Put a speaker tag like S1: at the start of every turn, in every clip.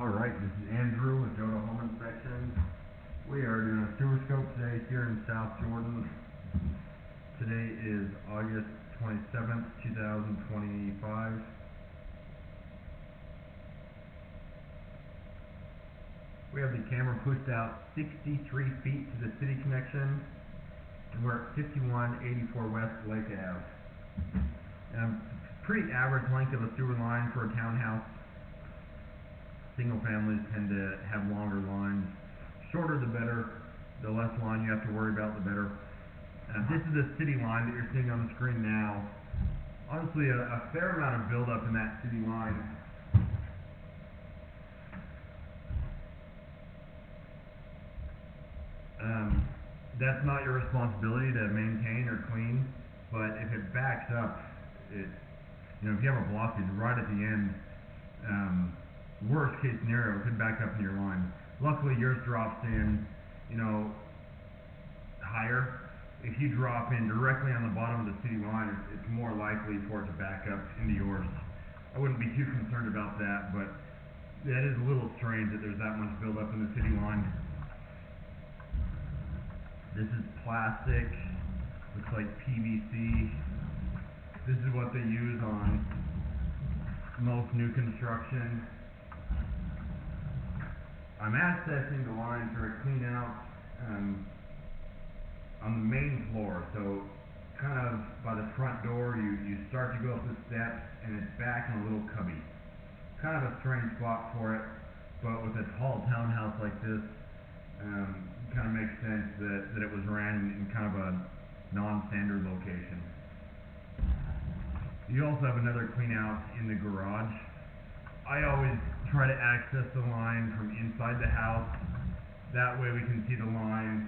S1: Alright, this is Andrew with Go to Home Inspections. We are doing a sewer scope today here in South Jordan. Today is August 27th, 2025. We have the camera pushed out 63 feet to the city connection, and we're at 5184 West Lake Ave. Pretty average length of a sewer line for a townhouse. Single families tend to have longer lines. Shorter the better. The less line you have to worry about, the better. This is the city line that you're seeing on the screen now. Honestly, a fair amount of buildup in that city line. That's not your responsibility to maintain or clean, but if it backs up, if you have a blockage right at the end, worst case scenario, it could back up in your line. Luckily, yours drops in, higher. If you drop in directly on the bottom of the city line, it's more likely for it to back up into yours. I wouldn't be too concerned about that, but that is a little strange that there's that much buildup in the city line. This is plastic, looks like PVC. This is what they use on most new construction. I'm accessing the line for a clean out on the main floor, so kind of by the front door you start to go up the steps and it's back in a little cubby. Kind of a strange spot for it, but with a tall townhouse like this, kind of makes sense that it was ran in kind of a non-standard location. You also have another clean out in the garage. I always try to access the line from inside the house. That way we can see the line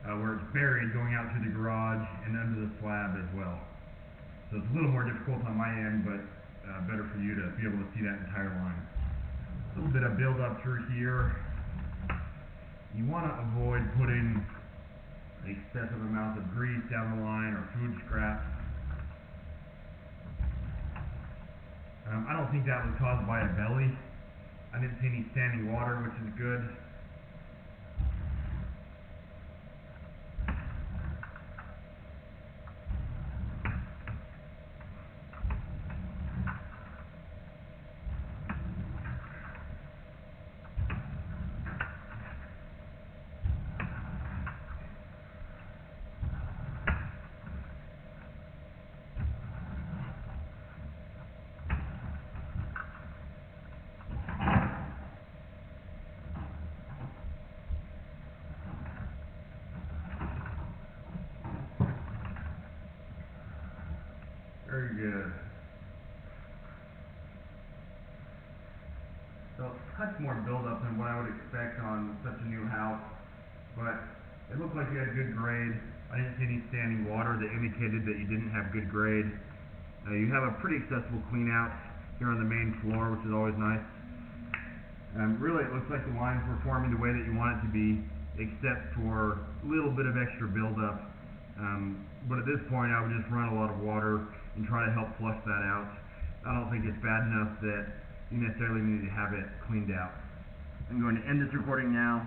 S1: where it's buried going out through the garage and under the slab as well. So it's a little more difficult on my end, but better for you to be able to see that entire line. A little bit of build up through here. You want to avoid putting excessive amounts of grease down the line or food scraps. I don't think that was caused by a belly. I didn't see any standing water, which is good. Very good. So it's a touch more buildup than what I would expect on such a new house, but it looked like you had good grade. I didn't see any standing water that indicated that you didn't have good grade. You have a pretty accessible clean out here on the main floor, which is always nice. Really, it looks like the line's performing the way that you want it to be, except for a little bit of extra buildup. But at this point, I would just run a lot of water and try to help flush that out. I don't think it's bad enough that you necessarily need to have it cleaned out. I'm going to end this recording now.